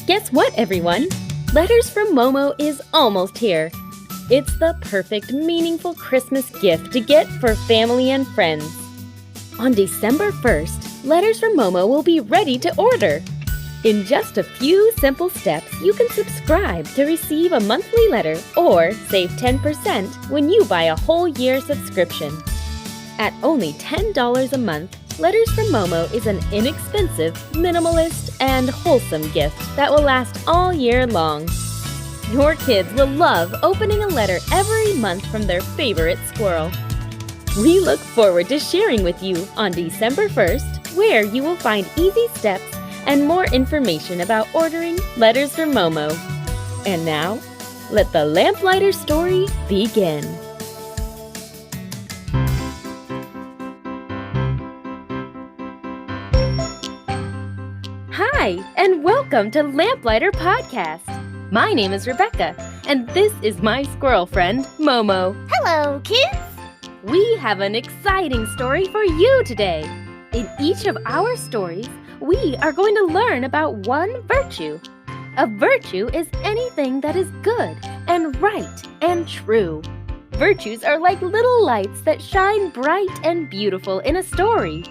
Guess what, everyone? Letters from Momo is almost here. It's the perfect, meaningful Christmas gift to get for family and friends. On December 1st, Letters from Momo will be ready to order. In just a few simple steps, you can subscribe to receive a monthly letter or save 10% when you buy a whole year subscription. At only $10 a month, Letters from Momo is an inexpensive, minimalist, and wholesome gift that will last all year long. Your kids will love opening a letter every month from their favorite squirrel. We look forward to sharing with you on December 1st, where you will find easy steps and more information about ordering Letters from Momo. And now, let the Lamplighter story begin. Hi, and welcome to Lamplighter Podcast. My name is Rebecca, and this is my squirrel friend, Momo. Hello, kids! We have an exciting story for you today. In each of our stories, we are going to learn about one virtue. A virtue is anything that is good and right and true. Virtues are like little lights that shine bright and beautiful in a story.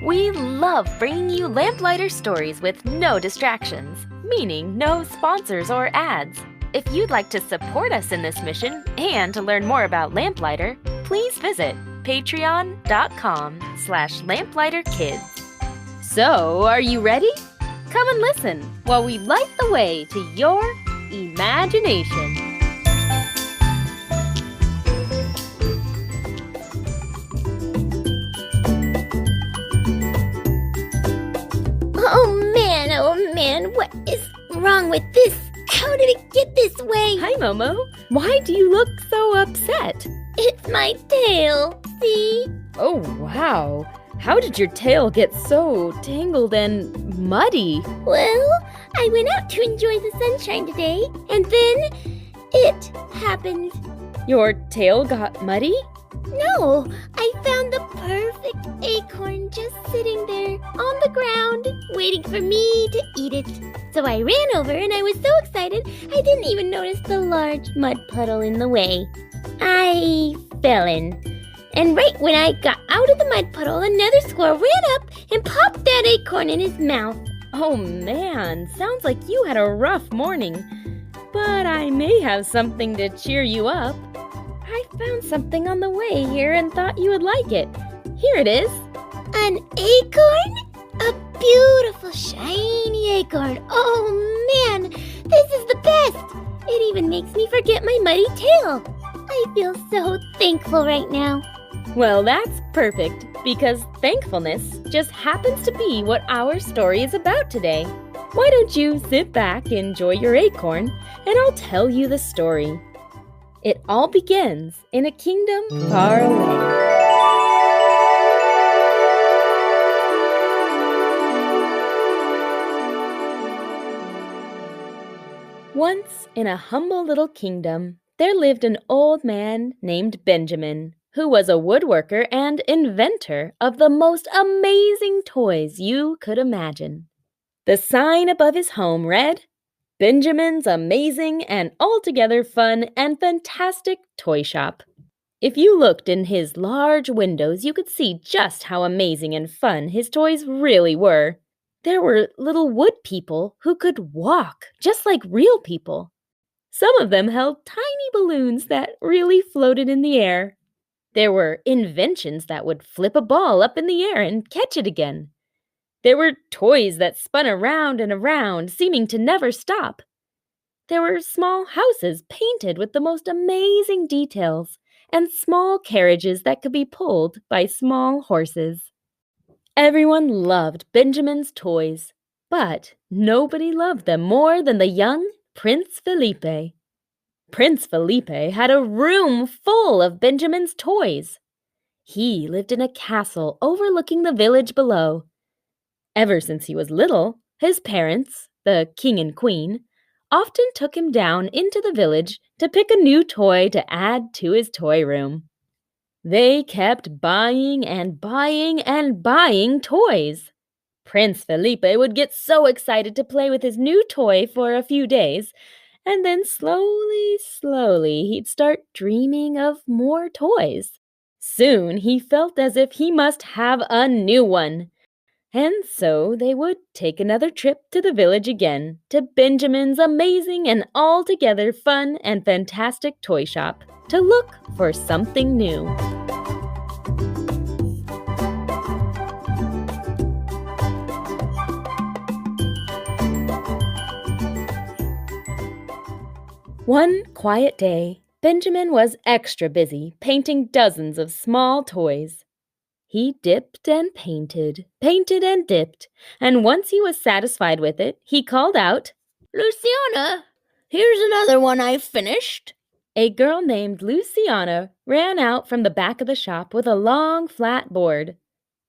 We love bringing you Lamplighter stories with no distractions, meaning no sponsors or ads. If you'd like to support us in this mission and to learn more about Lamplighter, please visit patreon.com/lamplighterkids. So, are you ready? Come and listen while we light the way to your imagination. Oh man, what is wrong with this? How did it get this way? Hi, Momo. Why do you look so upset? It's my tail, see? Oh, wow. How did your tail get so tangled and muddy? Well, I went out to enjoy the sunshine today, and then it happened. Your tail got muddy? No, I found the perfect acorn just sitting there on the ground, waiting for me to eat it. So I ran over and I was so excited I didn't even notice the large mud puddle in the way. I fell in. And right when I got out of the mud puddle, another squirrel ran up and popped that acorn in his mouth. Oh man, sounds like you had a rough morning. But I may have something to cheer you up. I found something on the way here and thought you would like it. Here it is. An acorn? A beautiful, shiny acorn. Oh man, this is the best. It even makes me forget my muddy tail. I feel so thankful right now. Well, that's perfect, because thankfulness just happens to be what our story is about today. Why don't you sit back, enjoy your acorn, and I'll tell you the story. It all begins in a kingdom far away. Once, in a humble little kingdom, there lived an old man named Benjamin, who was a woodworker and inventor of the most amazing toys you could imagine. The sign above his home read, Benjamin's Amazing and Altogether Fun and Fantastic Toy Shop. If you looked in his large windows, you could see just how amazing and fun his toys really were. There were little wood people who could walk just like real people. Some of them held tiny balloons that really floated in the air. There were inventions that would flip a ball up in the air and catch it again. There were toys that spun around and around, seeming to never stop. There were small houses painted with the most amazing details, and small carriages that could be pulled by small horses. Everyone loved Benjamin's toys, but nobody loved them more than the young Prince Felipe. Prince Felipe had a room full of Benjamin's toys. He lived in a castle overlooking the village below. Ever since he was little, his parents, the king and queen, often took him down into the village to pick a new toy to add to his toy room. They kept buying and buying and buying toys. Prince Felipe would get so excited to play with his new toy for a few days, and then slowly, he'd start dreaming of more toys. Soon he felt as if he must have a new one. And so they would take another trip to the village again, to Benjamin's amazing and altogether fun and fantastic toy shop, to look for something new. One quiet day, Benjamin was extra busy painting dozens of small toys. He dipped and painted and dipped, and once he was satisfied with it, he called out, Luciana, here's another one I've finished. A girl named Luciana ran out from the back of the shop with a long, flat board.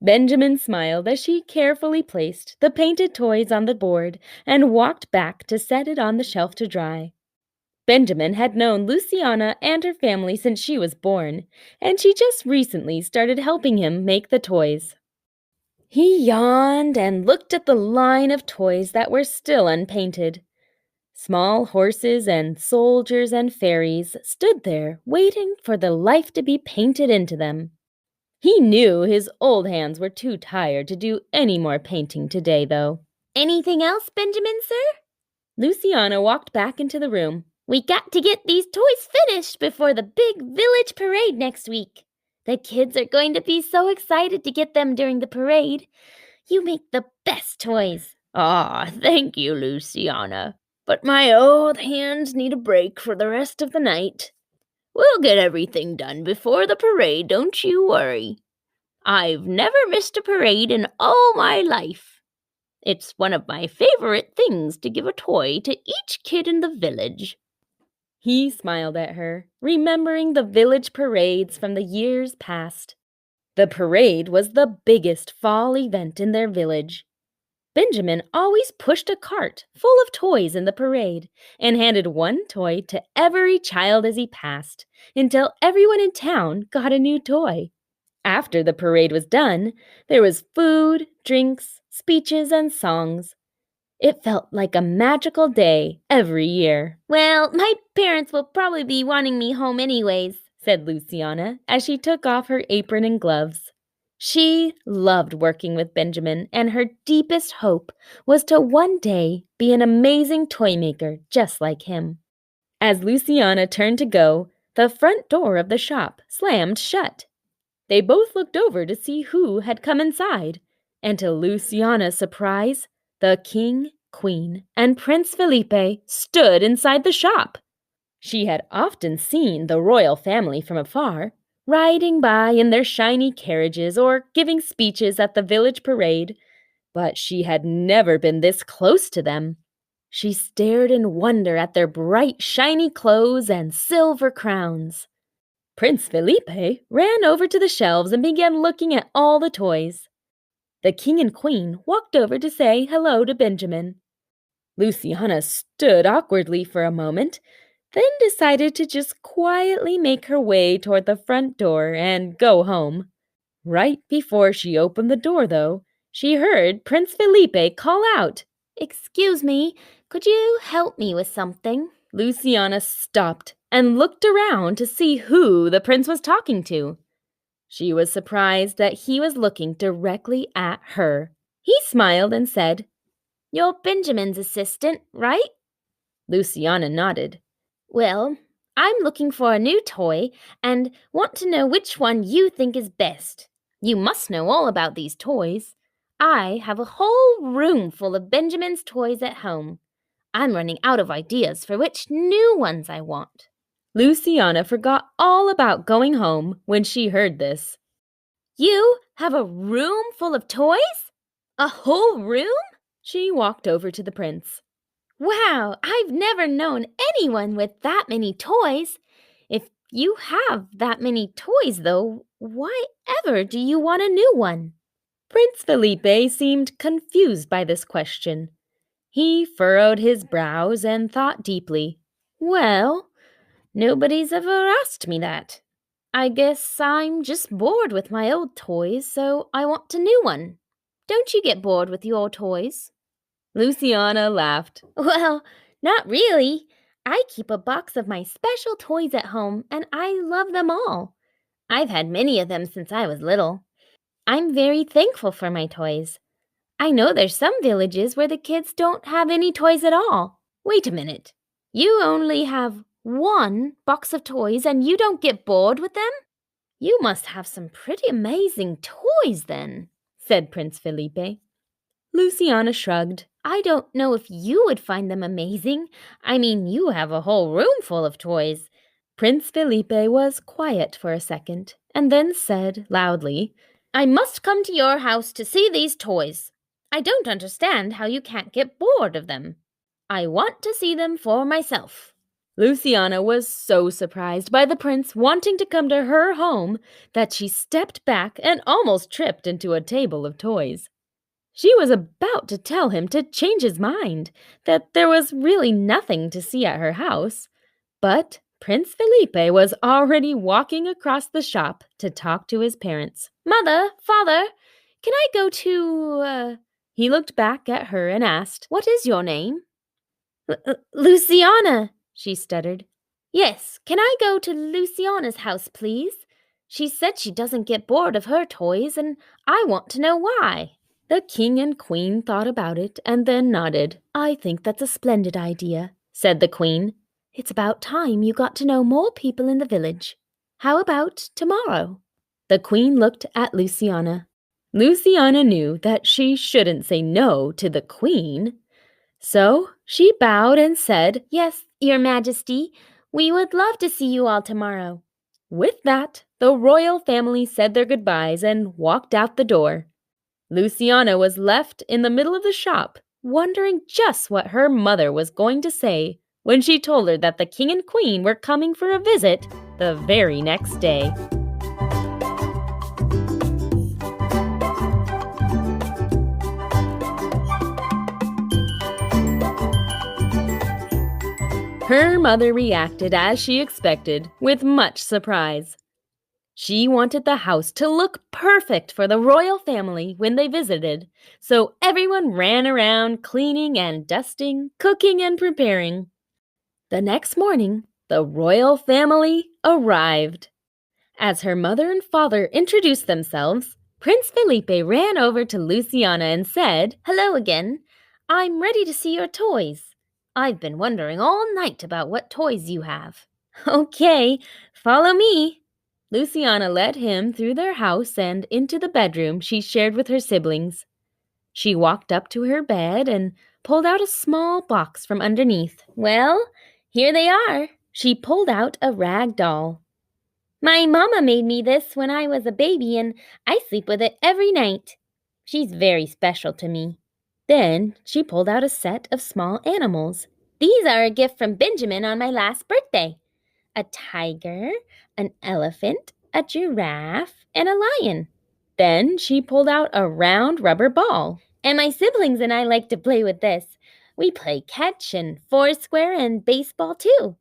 Benjamin smiled as she carefully placed the painted toys on the board and walked back to set it on the shelf to dry. Benjamin had known Luciana and her family since she was born, and she just recently started helping him make the toys. He yawned and looked at the line of toys that were still unpainted. Small horses and soldiers and fairies stood there waiting for the life to be painted into them. He knew his old hands were too tired to do any more painting today, though. Anything else, Benjamin, sir? Luciana walked back into the room. We got to get these toys finished before the big village parade next week. The kids are going to be so excited to get them during the parade. You make the best toys. Thank you, Luciana. But my old hands need a break for the rest of the night. We'll get everything done before the parade, don't you worry. I've never missed a parade in all my life. It's one of my favorite things to give a toy to each kid in the village. He smiled at her, remembering the village parades from the years past. The parade was the biggest fall event in their village. Benjamin always pushed a cart full of toys in the parade and handed one toy to every child as he passed, until everyone in town got a new toy. After the parade was done, there was food, drinks, speeches, and songs. It felt like a magical day every year. Well, my parents will probably be wanting me home anyways, said Luciana as she took off her apron and gloves. She loved working with Benjamin, and her deepest hope was to one day be an amazing toy maker just like him. As Luciana turned to go, the front door of the shop slammed shut. They both looked over to see who had come inside, and to Luciana's surprise, the king, queen, and Prince Felipe stood inside the shop. She had often seen the royal family from afar, riding by in their shiny carriages or giving speeches at the village parade, but she had never been this close to them. She stared in wonder at their bright, shiny clothes and silver crowns. Prince Felipe ran over to the shelves and began looking at all the toys. The king and queen walked over to say hello to Benjamin. Luciana stood awkwardly for a moment, then decided to just quietly make her way toward the front door and go home. Right before she opened the door, though, she heard Prince Felipe call out, "Excuse me, could you help me with something?" Luciana stopped and looked around to see who the prince was talking to. She was surprised that he was looking directly at her. He smiled and said, "You're Benjamin's assistant, right?" Luciana nodded. "Well, I'm looking for a new toy and want to know which one you think is best. You must know all about these toys. I have a whole room full of Benjamin's toys at home. I'm running out of ideas for which new ones I want." Luciana forgot all about going home when she heard this. "You have a room full of toys? A whole room?" She walked over to the prince. "Wow, I've never known anyone with that many toys. If you have that many toys, though, why ever do you want a new one?" Prince Felipe seemed confused by this question. He furrowed his brows and thought deeply. "Well, nobody's ever asked me that. I guess I'm just bored with my old toys, so I want a new one. don't you get bored with your toys?" Luciana laughed. Well, not really. I keep a box of my special toys at home, and I love them all. I've had many of them since I was little. I'm very thankful for my toys. I know there's some villages where the kids don't have any toys at all. Wait a minute. You only have one box of toys and you don't get bored with them? You must have some pretty amazing toys then, said Prince Felipe. Luciana shrugged. I don't know if you would find them amazing. I mean, you have a whole room full of toys. Prince Felipe was quiet for a second and then said loudly, I must come to your house to see these toys. I don't understand how you can't get bored of them. I want to see them for myself. Luciana was so surprised by the prince wanting to come to her home that she stepped back and almost tripped into a table of toys. She was about to tell him to change his mind, that there was really nothing to see at her house, but Prince Felipe was already walking across the shop to talk to his parents. Mother, father, can I go to... He looked back at her and asked, What is your name? Luciana, she stuttered. Yes, can I go to Luciana's house, please? She said she doesn't get bored of her toys, and I want to know why. The king and queen thought about it and then nodded. I think that's a splendid idea, said the queen. It's about time you got to know more people in the village. How about tomorrow? The queen looked at Luciana. Luciana knew that she shouldn't say no to the queen. So she bowed and said, Yes, Your Majesty, we would love to see you all tomorrow. With that, the royal family said their goodbyes and walked out the door. Luciana was left in the middle of the shop, wondering just what her mother was going to say when she told her that the king and queen were coming for a visit the very next day. Her mother reacted as she expected, with much surprise. She wanted the house to look perfect for the royal family when they visited, so everyone ran around cleaning and dusting, cooking and preparing. The next morning, the royal family arrived. As her mother and father introduced themselves, Prince Felipe ran over to Luciana and said, Hello again. I'm ready to see your toys. I've been wondering all night about what toys you have. Okay, follow me. Luciana led him through their house and into the bedroom she shared with her siblings. She walked up to her bed and pulled out a small box from underneath. Well, here they are. She pulled out a rag doll. My mama made me this when I was a baby, and I sleep with it every night. She's very special to me. Then she pulled out a set of small animals. These are a gift from Benjamin on my last birthday. A tiger, an elephant, a giraffe, and a lion. Then she pulled out a round rubber ball. And my siblings and I like to play with this. We play catch and foursquare and baseball too.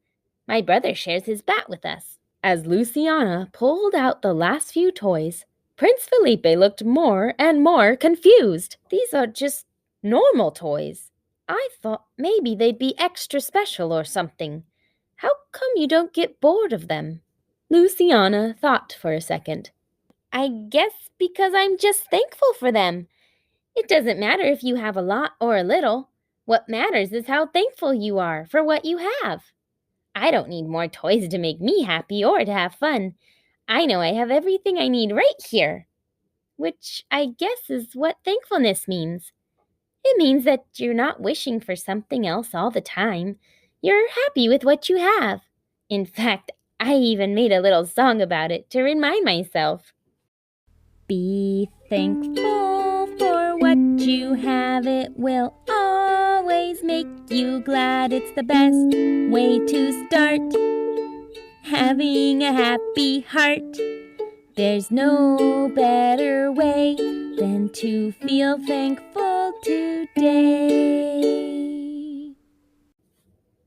My brother shares his bat with us. As Luciana pulled out the last few toys, Prince Felipe looked more and more confused. These are just normal toys. I thought maybe they'd be extra special or something. How come you don't get bored of them? Luciana thought for a second. I guess because I'm just thankful for them. It doesn't matter if you have a lot or a little. What matters is how thankful you are for what you have. I don't need more toys to make me happy or to have fun. I know I have everything I need right here. Which I guess is what thankfulness means. It means that you're not wishing for something else all the time. You're happy with what you have. In fact, I even made a little song about it to remind myself. Be thankful for what you have. It will always make you glad. It's the best way to start having a happy heart. There's no better way than to feel thankful today.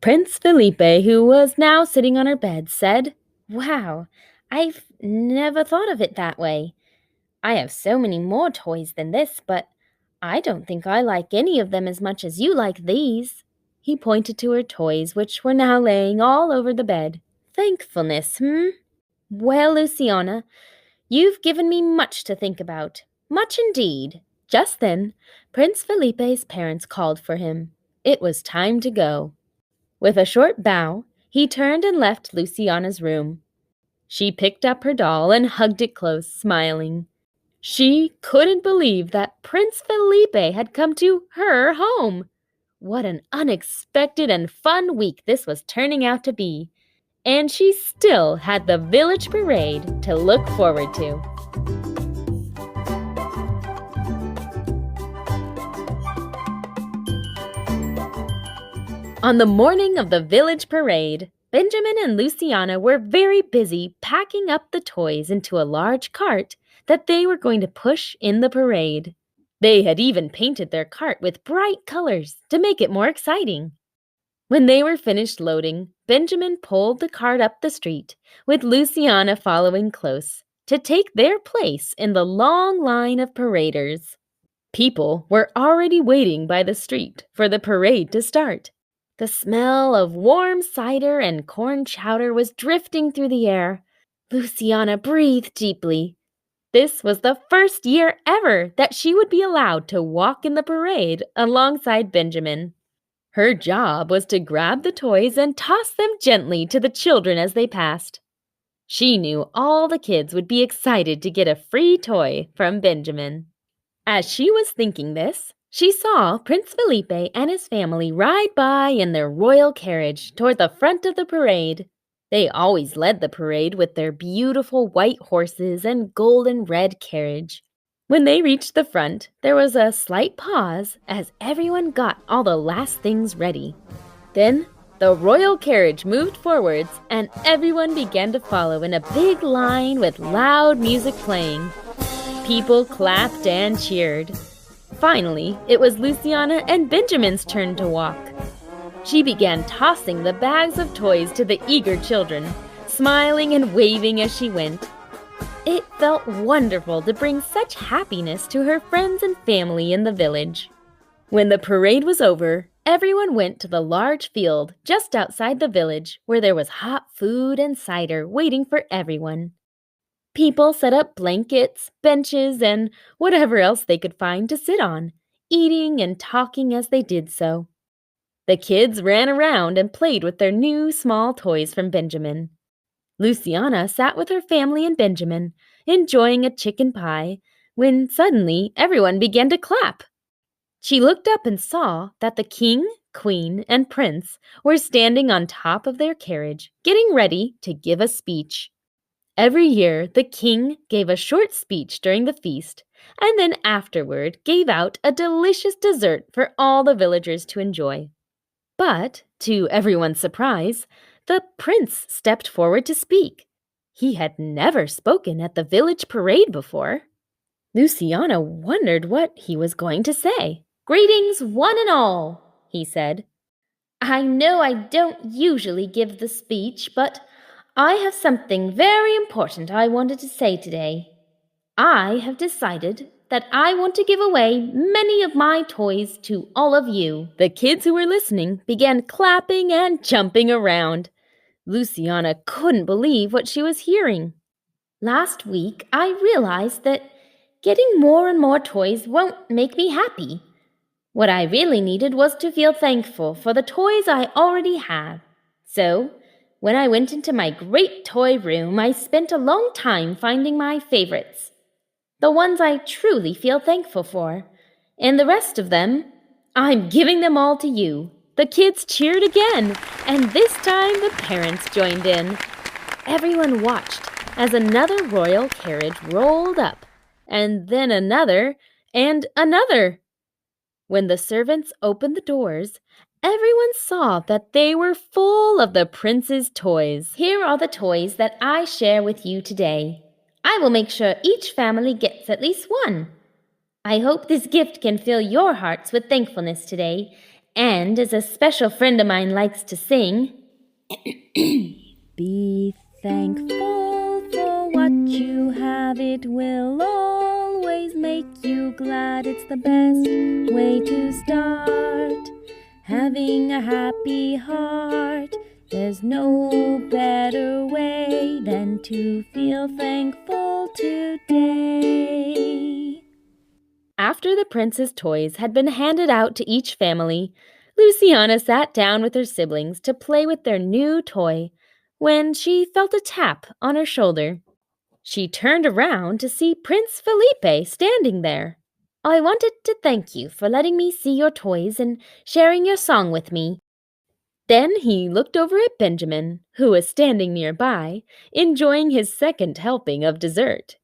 Prince Felipe, who was now sitting on her bed, said, Wow, I've never thought of it that way. I have so many more toys than this, but I don't think I like any of them as much as you like these. He pointed to her toys, which were now laying all over the bed. Thankfulness, Well, Luciana, you've given me much to think about. Much indeed. Just then, Prince Felipe's parents called for him. It was time to go. With a short bow, he turned and left Luciana's room. She picked up her doll and hugged it close, smiling. She couldn't believe that Prince Felipe had come to her home. What an unexpected and fun week this was turning out to be. And she still had the village parade to look forward to. On the morning of the village parade, Benjamin and Luciana were very busy packing up the toys into a large cart that they were going to push in the parade. They had even painted their cart with bright colors to make it more exciting. When they were finished loading, Benjamin pulled the cart up the street, with Luciana following close, to take their place in the long line of paraders. People were already waiting by the street for the parade to start. The smell of warm cider and corn chowder was drifting through the air. Luciana breathed deeply. This was the first year ever that she would be allowed to walk in the parade alongside Benjamin. Her job was to grab the toys and toss them gently to the children as they passed. She knew all the kids would be excited to get a free toy from Benjamin. As she was thinking this, she saw Prince Felipe and his family ride by in their royal carriage toward the front of the parade. They always led the parade with their beautiful white horses and golden red carriage. When they reached the front, there was a slight pause as everyone got all the last things ready. Then, the royal carriage moved forwards and everyone began to follow in a big line with loud music playing. People clapped and cheered. Finally, it was Luciana and Benjamin's turn to walk. She began tossing the bags of toys to the eager children, smiling and waving as she went. It felt wonderful to bring such happiness to her friends and family in the village. When the parade was over, everyone went to the large field just outside the village where there was hot food and cider waiting for everyone. People set up blankets, benches, and whatever else they could find to sit on, eating and talking as they did so. The kids ran around and played with their new small toys from Benjamin. Luciana sat with her family and Benjamin, enjoying a chicken pie, when suddenly everyone began to clap. She looked up and saw that the king, queen, and prince were standing on top of their carriage, getting ready to give a speech. Every year, the king gave a short speech during the feast, and then afterward gave out a delicious dessert for all the villagers to enjoy. But, to everyone's surprise, the prince stepped forward to speak. He had never spoken at the village parade before. Luciana wondered what he was going to say. "Greetings, one and all," he said. "I know I don't usually give the speech, but I have something very important I wanted to say today. I have decided that I want to give away many of my toys to all of you." The kids who were listening began clapping and jumping around. Luciana couldn't believe what she was hearing. "Last week, I realized that getting more and more toys won't make me happy. What I really needed was to feel thankful for the toys I already have. So, when I went into my great toy room, I spent a long time finding my favorites, the ones I truly feel thankful for. And the rest of them, I'm giving them all to you." The kids cheered again, and this time the parents joined in. Everyone watched as another royal carriage rolled up, and then another, and another. When the servants opened the doors, everyone saw that they were full of the prince's toys. "Here are the toys that I share with you today. I will make sure each family gets at least one. I hope this gift can fill your hearts with thankfulness today, and as a special friend of mine likes to sing, be thankful for what you have, it will always make you glad. It's the best way to start. Having a happy heart. There's no better way than to feel thankful today. After the prince's toys had been handed out to each family, Luciana sat down with her siblings to play with their new toy when she felt a tap on her shoulder. She turned around to see Prince Felipe standing there. "I wanted to thank you for letting me see your toys and sharing your song with me." Then he looked over at Benjamin, who was standing nearby, enjoying his second helping of dessert.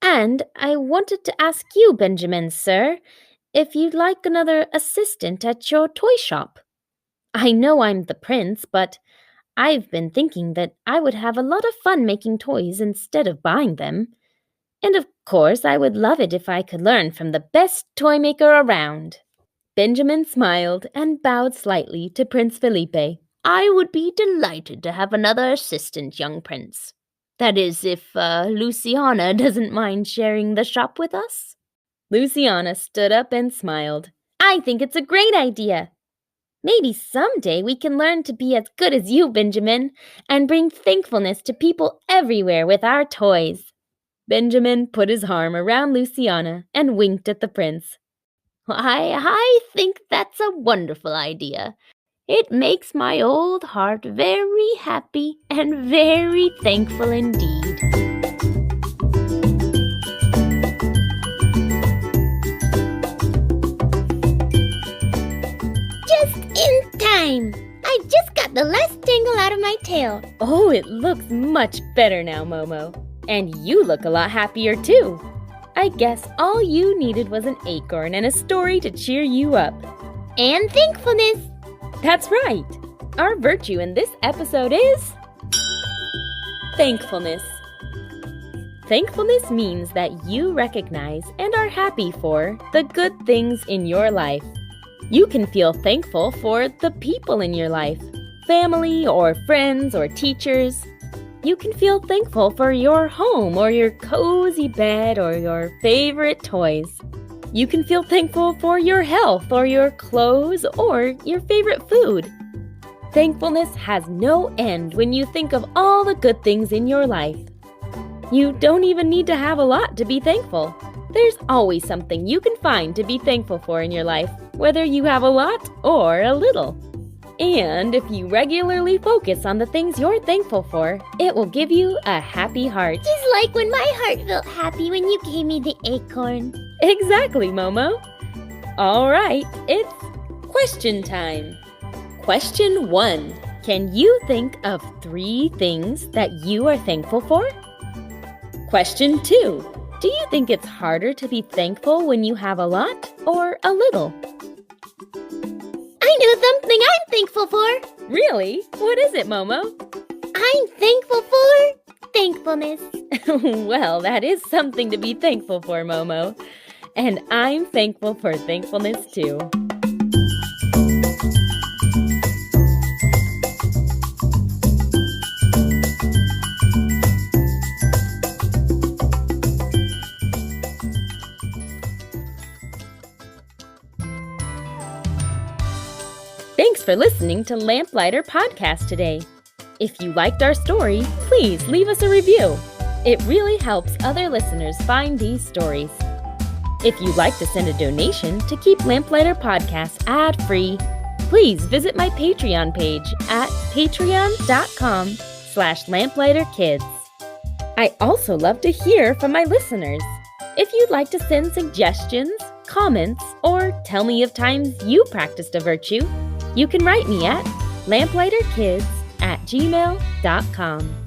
"And I wanted to ask you, Benjamin, sir, if you'd like another assistant at your toy shop. I know I'm the prince, but I've been thinking that I would have a lot of fun making toys instead of buying them. And of course, I would love it if I could learn from the best toy maker around." Benjamin smiled and bowed slightly to Prince Felipe. "I would be delighted to have another assistant, young prince. That is, if Luciana doesn't mind sharing the shop with us." Luciana stood up and smiled. "I think it's a great idea. Maybe someday we can learn to be as good as you, Benjamin, and bring thankfulness to people everywhere with our toys." Benjamin put his arm around Luciana and winked at the prince. I think that's a wonderful idea. It makes my old heart very happy and very thankful indeed." Just in time! I just got the last tangle out of my tail. "Oh, it looks much better now, Momo. And you look a lot happier too. I guess all you needed was an acorn and a story to cheer you up." And thankfulness. That's right. Our virtue in this episode is thankfulness. Thankfulness means that you recognize and are happy for the good things in your life. You can feel thankful for the people in your life, family or friends or teachers. You can feel thankful for your home or your cozy bed or your favorite toys. You can feel thankful for your health or your clothes or your favorite food. Thankfulness has no end when you think of all the good things in your life. You don't even need to have a lot to be thankful. There's always something you can find to be thankful for in your life, whether you have a lot or a little. And if you regularly focus on the things you're thankful for, it will give you a happy heart. Just like when my heart felt happy when you gave me the acorn. Exactly, Momo. All right, it's question time. Question 1. Can you think of 3 things that you are thankful for? Question 2. Do you think it's harder to be thankful when you have a lot or a little? I know something I'm thankful for. Really? What is it, Momo? I'm thankful for thankfulness. Well, that is something to be thankful for, Momo. And I'm thankful for thankfulness too. Thanks for listening to Lamplighter Podcast today. If you liked our story, please leave us a review. It really helps other listeners find these stories. If you'd like to send a donation to keep Lamplighter Podcasts ad-free, please visit my Patreon page at patreon.com/lamplighterkids. I also love to hear from my listeners. If you'd like to send suggestions, comments, or tell me of times you practiced a virtue, you can write me at lamplighterkids@gmail.com.